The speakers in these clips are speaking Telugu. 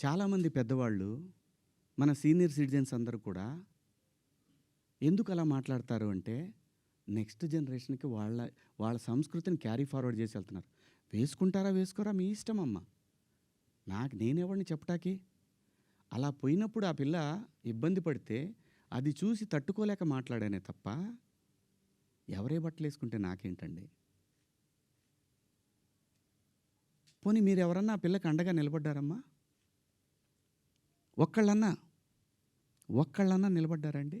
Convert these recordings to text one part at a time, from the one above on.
చాలామంది పెద్దవాళ్ళు, మన సీనియర్ సిటిజన్స్ అందరూ కూడా ఎందుకు అలా మాట్లాడతారు అంటే, నెక్స్ట్ జనరేషన్‌కి వాళ్ళ సంస్కృతిని క్యారీ ఫార్వర్డ్ చేసి వెళ్తున్నారు. వేసుకుంటారా, వేసుకోరా మీ ఇష్టం అమ్మ. నేనెవడిని చెప్పటాకి? అలా పోయినప్పుడు ఆ పిల్ల ఇబ్బంది పడితే, అది చూసి తట్టుకోలేక మాట్లాడానే తప్ప, ఎవరే బట్టలేసుకుంటే నాకేంటండి? పోనీ మీరెవరన్నా ఆ పిల్లకి అండగా నిలబడ్డారమ్మా? ఒక్కళ్ళన్నా నిలబడ్డారా అండి?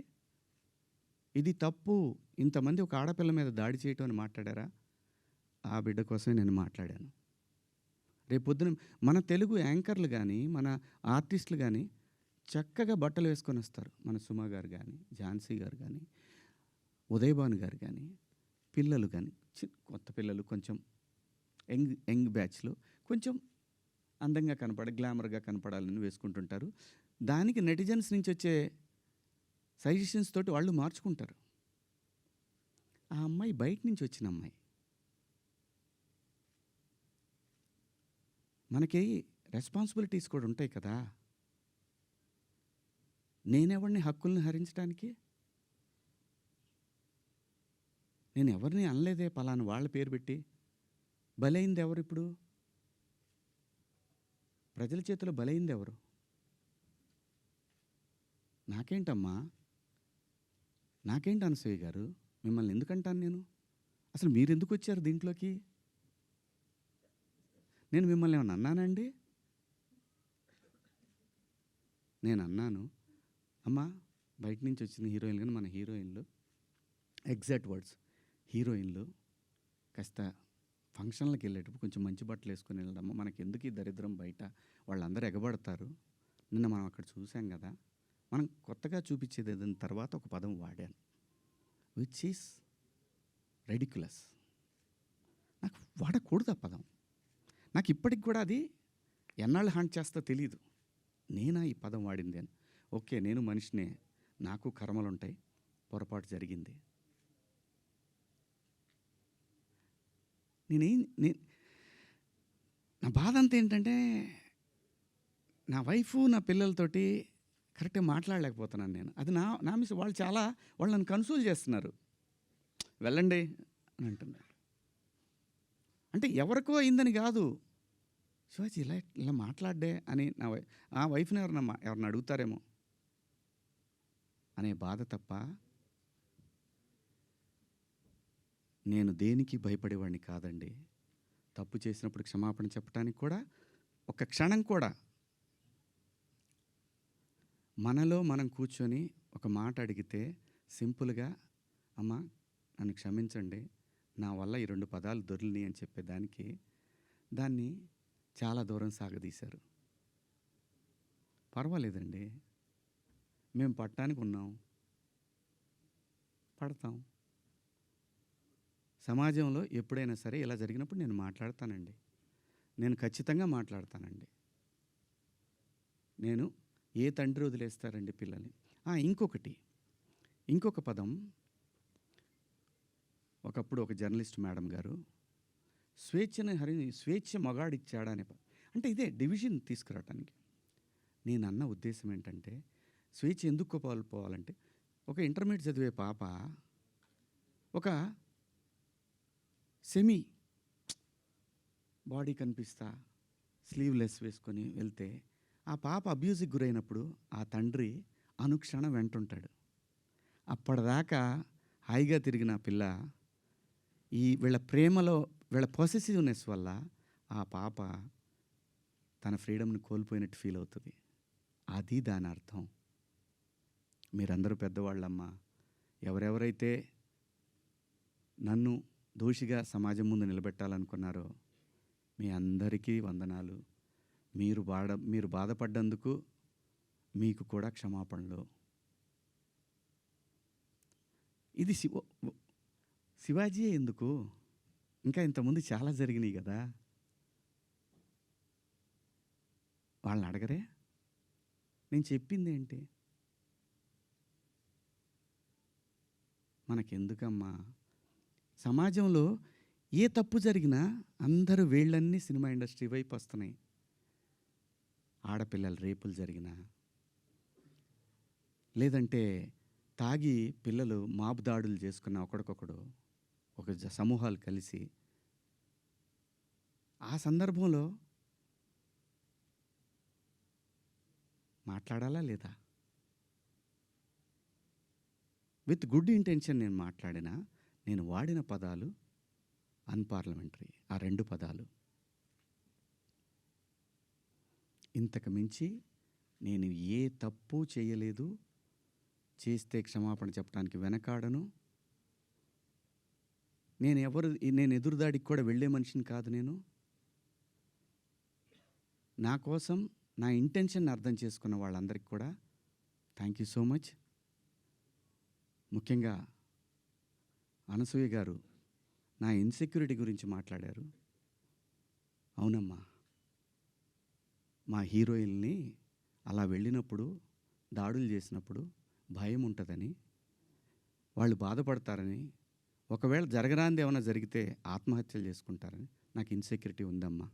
ఇది తప్పు. ఇంతమంది ఒక ఆడపిల్ల మీద దాడి చేయటం అని మాట్లాడారా? ఆ బిడ్డ కోసమే నేను మాట్లాడాను. రేపొద్దున మన తెలుగు యాంకర్లు గానీ, మన ఆర్టిస్టులు గానీ చక్కగా బట్టలు వేసుకొనొస్తారు. మన సుమ గారు గానీ, ఝాన్సీ గారు గానీ, ఉదయ్ భాను గారు గానీ, పిల్లలు గానీ, కొత్త పిల్లలు కొంచెం యంగ్ బ్యాచ్‌లో కొంచెం అందంగా గ్లామర్‌గా కనపడాలని వేసుకుంటుంటారు. దానికి నెటిజన్స్ నుంచి వచ్చే సజెషన్స్ తోటి వాళ్ళు మార్చుకుంటారు. ఆ అమ్మాయి బయట నుంచి వచ్చిన అమ్మాయి. మనకి రెస్పాన్సిబిలిటీస్ కూడా ఉంటాయి కదా! నేనెవడిని హక్కుల్ని హరించడానికి? నేను ఎవరిని అనలేదే పలానా వాళ్ళ పేరు పెట్టి. బలైంది ఎవరిప్పుడు? ప్రజల చేతిలో బలైంది ఎవరు? నాకేంటమ్మా? నాకేంటి అనసూయ గారు? మిమ్మల్ని ఎందుకంటాను నేను? అసలు మీరెందుకు వచ్చారు దీంట్లోకి? నేను మిమ్మల్ని ఏమన్నా అన్నానండి? నేను అన్నాను, అమ్మా బయట నుంచి వచ్చిన హీరోయిన్లు కానీ మన హీరోయిన్లు ఎగ్జాక్ట్ వర్డ్స్, హీరోయిన్లు కాస్త ఫంక్షన్లకు వెళ్ళేటప్పుడు కొంచెం మంచి బట్టలు వేసుకొని వెళ్ళడము, మనకి ఎందుకు ఈ దరిద్రం బయట, వాళ్ళందరూ ఎగబడతారు. నిన్న మనం అక్కడ చూసాం కదా, మనం కొత్తగా చూపించేది ఏదైనా తర్వాత ఒక పదం వాడాను, విచ్ ఈస్ రెడిక్యులస్. నాకు వాడకూడదు ఆ పదం. నాకు ఇప్పటికి కూడా అది ఎన్నాళ్ళు హాంట్ చేస్తో తెలీదు. నేనా ఈ పదం వాడింది అని. ఓకే, నేను మనిషినే, నాకు కర్మలుంటాయి, పొరపాటు జరిగింది. నా బాధ అంతా ఏంటంటే, నా వైఫు నా పిల్లలతోటి కరెక్ట్గా మాట్లాడలేకపోతున్నాను నేను. అది నా మిస్. వాళ్ళు నన్ను కన్సోల్ చేస్తున్నారు, వెళ్ళండి అని అంటున్నారు. అంటే ఎవరికో అయిందని కాదు, శివాజీ ఇలా మాట్లాడ్డే అని ఆ వైఫ్ని ఎవరన్నా అడుగుతారేమో అనే బాధ తప్ప నేను దేనికి భయపడేవాడిని కాదండి. తప్పు చేసినప్పుడు క్షమాపణ చెప్పడానికి కూడా ఒక క్షణం కూడా మనలో మనం కూర్చొని ఒక మాట అడిగితే సింపుల్గా, అమ్మ నన్ను క్షమించండి, నా వల్ల ఈ 2 పదాలు దొర్లినాయి అని చెప్పేదానికి దాన్ని చాలా దూరం సాగదీశారు. పర్వాలేదండి, మేము పట్టడానికి ఉన్నాం, పడతాం. సమాజంలో ఎప్పుడైనా సరే ఇలా జరిగినప్పుడు నేను మాట్లాడతానండి. నేను ఖచ్చితంగా మాట్లాడతానండి. నేను ఏ తండ్రి వదిలేస్తారండి పిల్లల్ని? ఇంకొక పదం, ఒకప్పుడు ఒక జర్నలిస్ట్ మేడం గారు స్వేచ్ఛ మగాడిచ్చాడా అనే అంటే ఇదే డివిజన్ తీసుకురావటానికి. నేను అన్న ఉద్దేశం ఏంటంటే, స్వేచ్ఛ ఎందుకు కోల్పోవాలంటే, ఒక ఇంటర్మీడియట్ చదివే పాప ఒక సెమీ బాడీ కనిపిస్తా స్లీవ్లెస్ వేసుకొని వెళ్తే, ఆ పాప అబ్యూజ్కి గురైనప్పుడు ఆ తండ్రి అనుక్షణం వెంటుంటాడు. అప్పటిదాకా హాయిగా తిరిగిన పిల్ల వీళ్ళ ప్రేమలో, వీళ్ళ పొసెసివ్నెస్ వల్ల ఆ పాప తన ఫ్రీడమ్ని కోల్పోయినట్టు ఫీల్ అవుతుంది. అది దాని అర్థం. మీరందరూ పెద్దవాళ్ళమ్మా. ఎవరెవరైతే నన్ను దోషిగా సమాజం ముందు నిలబెట్టాలనుకున్నారో మీ అందరికీ వందనాలు. మీరు బాధపడ్డందుకు మీకు కూడా క్షమాపణలు. ఇది శివాజీయే ఎందుకు, ఇంకా ఇంతకుముందు చాలా జరిగినాయి కదా. వాళ్ళని అడగరే? నేను చెప్పింది ఏంటి? మనకెందుకమ్మా? సమాజంలో ఏ తప్పు జరిగినా అందరూ వేళ్ళన్నీ సినిమా ఇండస్ట్రీ వైపు వస్తున్నాయి. ఆడపిల్లల రేపులు జరిగినా, లేదంటే తాగి పిల్లలు మాబు దాడులు చేసుకున్న ఒకడికొకడు ఒక సమూహాలు కలిసి, ఆ సందర్భంలో మాట్లాడాలా లేదా? విత్ గుడ్ ఇంటెన్షన్ నేను మాట్లాడినా, నేను వాడిన పదాలు అన్పార్లమెంటరీ. ఆ 2 పదాలు. ఇంతకు మించి నేను ఏ తప్పు చేయలేదు. చేస్తే క్షమాపణ చెప్పడానికి వెనకాడను. నేను ఎదురుదాడికి కూడా వెళ్ళే మనిషిని కాదు నేను. నా కోసం నా ఇంటెన్షన్ అర్థం చేసుకున్న వాళ్ళందరికీ కూడా థ్యాంక్ యూ సో మచ్. ముఖ్యంగా అనసూయ గారు నా ఇన్సెక్యూరిటీ గురించి మాట్లాడారు. అవునమ్మా, మా హీరోయిన్ని అలా వెళ్ళినప్పుడు, దాడులు చేసినప్పుడు భయం ఉంటుందని, వాళ్ళు బాధపడతారని, ఒకవేళ జరగరాంది ఏమైనా జరిగితే ఆత్మహత్యలు చేసుకుంటారని నాకు ఇన్సెక్యూరిటీ ఉందమ్మా.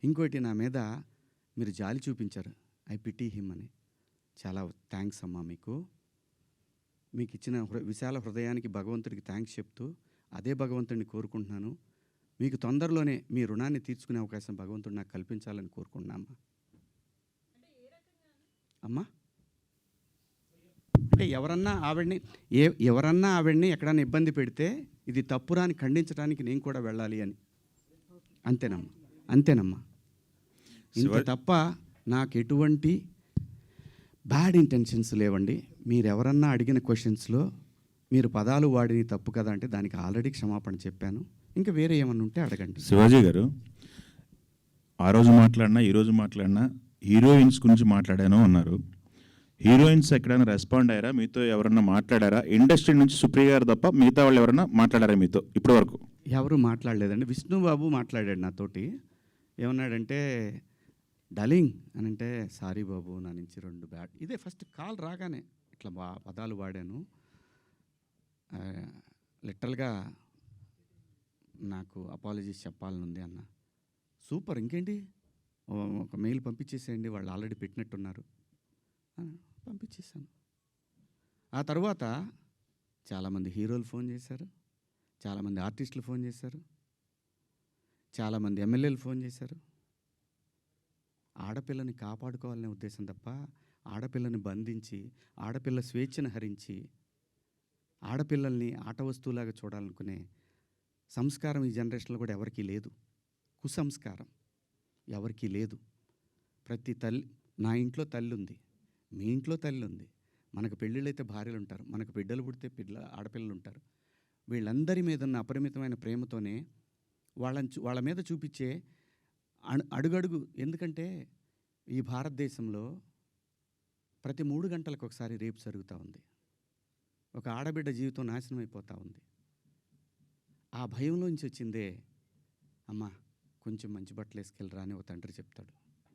ఇంకోటి, నా మీద మీరు జాలి చూపించారు, ఐ పిటీ హిమ్ అని. చాలా థ్యాంక్స్ అమ్మా. మీకు ఇచ్చిన విశాల హృదయానికి భగవంతుడికి థ్యాంక్స్ చెప్తూ, అదే భగవంతుడిని కోరుకుంటున్నాను. మీకు తొందరలోనే మీ రుణాన్ని తీర్చుకునే అవకాశం భగవంతుడు నాకు కల్పించాలని కోరుకుంటున్నామ్మా. అమ్మా, అంటే ఎవరన్నా ఆవిడ్ని ఎక్కడన్నా ఇబ్బంది పెడితే ఇది తప్పురా అని ఖండించడానికి నేను కూడా వెళ్ళాలి అని. అంతేనమ్మా. ఇంత తప్ప నాకు ఎటువంటి బ్యాడ్ ఇంటెన్షన్స్ లేవండి. మీరు ఎవరన్నా అడిగిన క్వశ్చన్స్లో మీరు పదాలు వాడిని తప్పు కదా అంటే దానికి ఆల్రెడీ క్షమాపణ చెప్పాను. ఇంకా వేరే ఏమన్నా ఉంటే అడగండి. శివాజీ గారు, ఆ రోజు మాట్లాడినా ఈరోజు మాట్లాడినా హీరోయిన్స్ గురించి మాట్లాడాను అన్నారు. హీరోయిన్స్ ఎక్కడైనా రెస్పాండ్ అయ్యారా? మీతో ఎవరన్నా మాట్లాడారా? ఇండస్ట్రీ నుంచి సుప్రియ గారు తప్ప మిగతా వాళ్ళు ఎవరైనా మాట్లాడారా మీతో ఇప్పటి వరకు? ఎవరు మాట్లాడలేదండి. విష్ణుబాబు మాట్లాడాడు నాతోటి. ఏమన్నాడంటే, డలింగ్ అని అంటే, సారీ బాబు, నా నుంచి 2 బ్యాడ్. ఇదే ఫస్ట్ కాల్ రాగానే ఇట్లా పదాలు వాడాను. లిటరల్గా నాకు అపాలజీస్ చెప్పాలనుంది అన్న. సూపర్, ఇంకేంటి, ఒక మెయిల్ పంపించేసేయండి, వాళ్ళు ఆల్రెడీ పెట్టినట్టున్నారు. పంపించేశాను. ఆ తర్వాత చాలామంది హీరోలు ఫోన్ చేశారు, చాలామంది ఆర్టిస్టులు ఫోన్ చేశారు, చాలామంది ఎమ్మెల్యేలు ఫోన్ చేశారు. ఆడపిల్లని కాపాడుకోవాలనే ఉద్దేశం తప్ప, ఆడపిల్లని బంధించి, ఆడపిల్ల స్వేచ్ఛను హరించి, ఆడపిల్లల్ని ఆట వస్తువులాగా చూడాలనుకునే సంస్కారం ఈ జనరేషన్లో కూడా ఎవరికీ లేదు. కుసంస్కారం ఎవరికీ లేదు. ప్రతి తల్లి, నా ఇంట్లో తల్లి ఉంది, మీ ఇంట్లో తల్లి ఉంది, మనకు పెళ్ళిళ్ళైతే భార్యలు ఉంటారు, మనకు బిడ్డలు పుడితే ఆడపిల్లలు ఉంటారు. వీళ్ళందరి మీద ఉన్న అపరిమితమైన ప్రేమతోనే వాళ్ళ మీద చూపించే అడుగడుగు. ఎందుకంటే ఈ భారతదేశంలో ప్రతి 3 గంటలకు ఒకసారి రేపు జరుగుతూ ఉంది. ఒక ఆడబిడ్డ జీవితం నాశనం అయిపోతూ ఉంది. ఆ భయంలోంచి వచ్చిందే, అమ్మా కొంచెం మంచి బట్టలు వేసుకెళ్ళరా అని ఒక తండ్రి చెప్తాడు.